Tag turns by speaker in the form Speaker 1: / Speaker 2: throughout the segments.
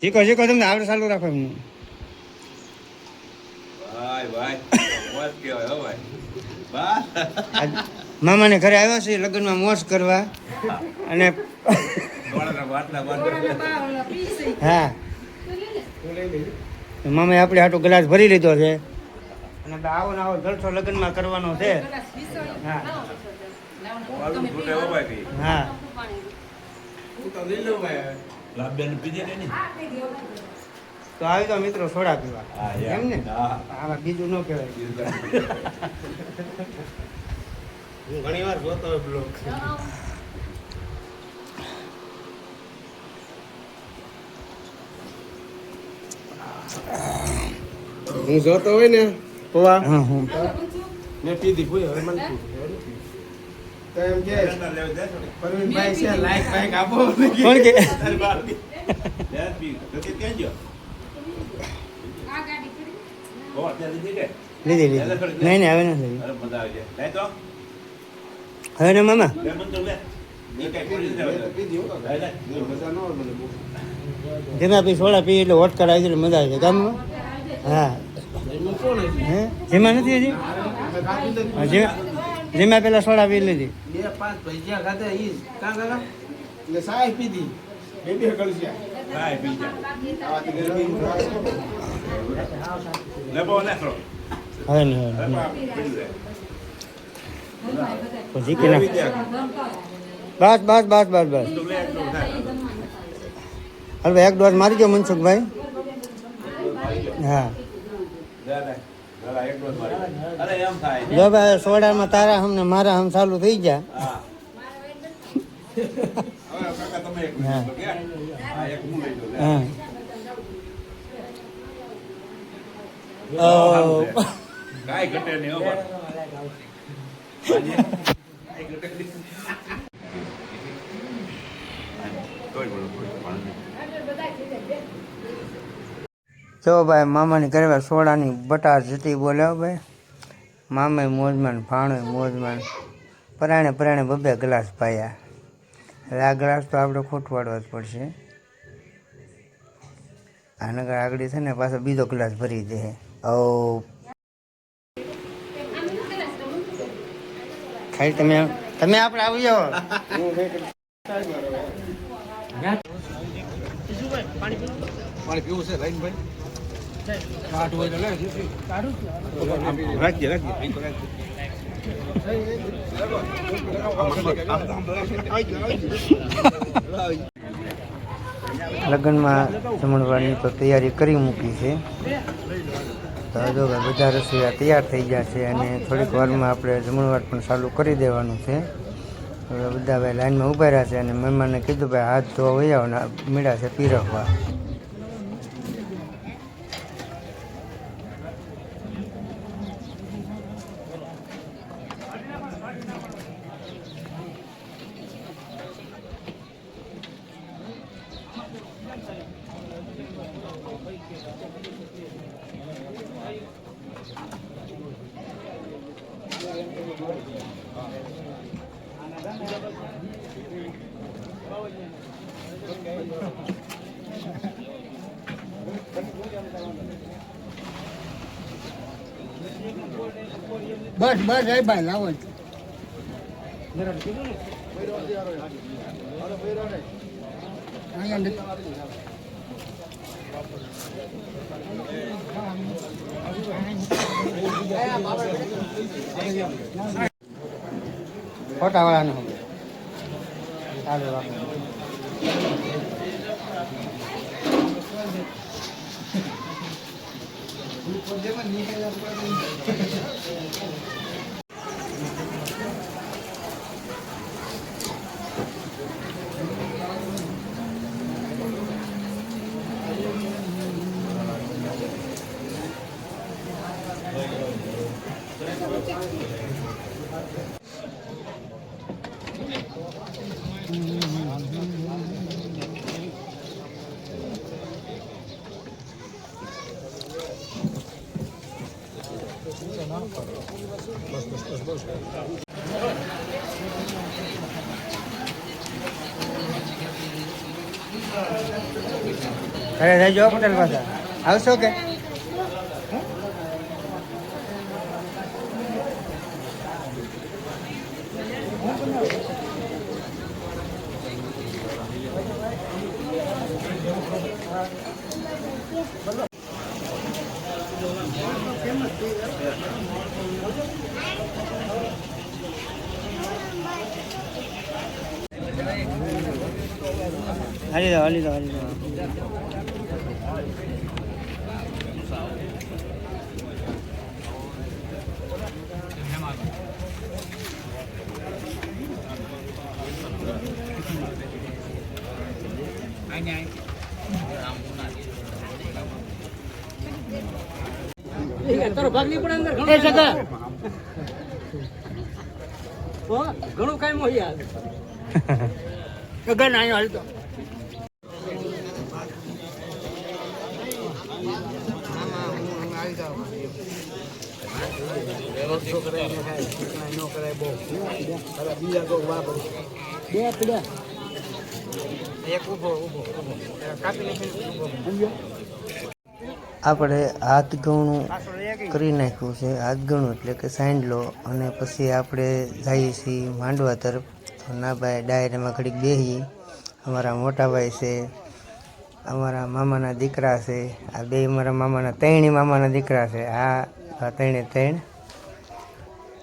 Speaker 1: શીખો શીખો તમને આવડે ચાલુ રાખો એમનું. મામાને ઘરે આવ્યા છે લગ્નમાં મોજ કરવા અને હા મામાએ આપણે હાટો ગ્લાસ ભરી લીધો છે અને આવો ને આવો જલસો લગ્નમાં કરવાનો છે. હા હા તો આવી તો મિત્રો સોડા પીવા એમ ને આમાં બીજું ન કહેવાય. હું ઘણી વાર જોતો હોય બ્લોગ. હું જોતો હોય ને પવા મેં પીધી કોઈ હવે મને તો એમ કે પરવીનભાઈ છે લાઈક બાઈક આપો કોણ કે લીધી લીધી નહીં હવે નથી હવે ને મામા જેમાં પી સોડા પી એટલે વોટ કરાવી એટલે મજા આવે છે ગામમાં. હા હે જેમાં નથી હજી જેમાં પેલા સોડા પી લીધી 2-5 ભજીયા ખાધા ઈ કા કાકા એટલે સાહેબ પીધી બે કલસિયા સાહેબ પીજા લેબો લેખરો હવે ને પછી કે ના બસ બસ બસ બસ બસ હવે એક ડોઝ મારી ગયો મનસુખભાઈ. હા જો ભાઈ સોડામાં તારા હમ ને મારા હમ ચાલુ થઈ ગયા. જો ભાઈ મામાની કરવા સોડાની બટાર જતી બોલ્યો ભાઈ. મામાએ મોજમાં ભાણો મોજમાં પરાણે પરાણે બબે ગ્લાસ પાયા. હવે આ ગ્લાસ તો આપણે ખોટવાડવા જ પડશે. આનગર આગળ છે ને પાછો બીજો ગ્લાસ ભરી દે. ખાલી તમે તમે આપણે આવી જાઓ. પાણી પીવું છે લાઈનભાઈ કાઢ હોય તો રાખજે રાખજે. લગ્નમાં જમણવારની તો તૈયારી કરી મૂકી છે. તો જો બધા રસોઈયા તૈયાર થઈ ગયા છે અને થોડીક વારમાં આપણે જમણવાર પણ ચાલુ કરી દેવાનું છે. હવે બધા ભાઈ લાઈનમાં ઊભા રહ્યા છે અને મહેમાનને કીધું ભાઈ હાથ ધોવા વહી આવો ને મીડા છે પીરસવા. બસ બસ એ ભાઈ લાવો ફોટા વાળાનું ઘરે રહેજો પટેલ પાછા આવશો કે હાલી દો હાલી દો હાલી દો
Speaker 2: ઘણું કઈ મોહિયા ગગન આયો હાલતો
Speaker 1: આપણે હાથ ગણું કરી નાખ્યું છે. હાથ ગણું એટલે કે સાઈન લો અને પછી આપણે જઈએ છીએ માંડવા તરફ. તો ના ભાઈ ડાયરીમાં ઘડીક બેસી. અમારા મોટા ભાઈ છે, અમારા મામાના દીકરા છે, આ બે અમારા મામાના ત્રણેય મામાના દીકરા છે. આ ત્રણે ત્રણ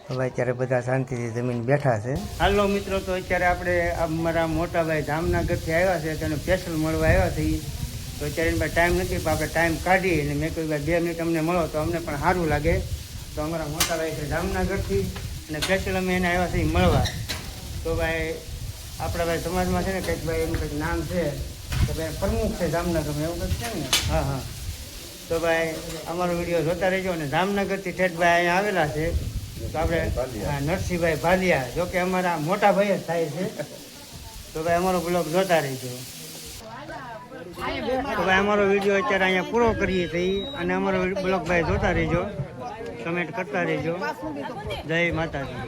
Speaker 1: હવે અત્યારે બધા શાંતિથી જમીન બેઠા છે. હાલો મિત્રો, તો અત્યારે આપણે અમારા મોટા ભાઈ જામનગરથી આવ્યા છે, તેને સ્પેશિયલ મળવા આવ્યા છીએ. તો અત્યારે એની ટાઈમ નથી, પણ આપણે ટાઈમ કાઢીએ અને મેં કહ્યું ભાઈ 2 મિનિટ અમને મળો તો અમને પણ સારું લાગે. તો અમારા મોટા ભાઈ છે જામનગરથી અને સ્પેશિયલ અમે એને આવ્યા છીએ મળવા. તો ભાઈ આપણા ભાઈ સમાજમાં છે ને કંઈક ભાઈ એનું કંઈક નામ છે કે ભાઈ પ્રમુખ છે જામનગરમાં, એવું કંઈક છે ને. હા હા. તો ભાઈ અમારો વિડીયો જોતા રહેજો. અને જામનગરથી ઠેઠભાઈ અહીંયા આવેલા છે. તો આપણે નરસિંહભાઈ ભાલિયા, જો કે અમારા મોટા ભાઈ જ થાય છે. તો ભાઈ અમારો બ્લોગ જોતા રહેજો. તો ભાઈ અમારો વિડીયો અત્યારે અહીંયા પૂરો કરીએ છીએ અને અમારો બ્લોગ ભાઈ જોતા રહેજો, કમેન્ટ કરતા રહેજો. જય માતાજી.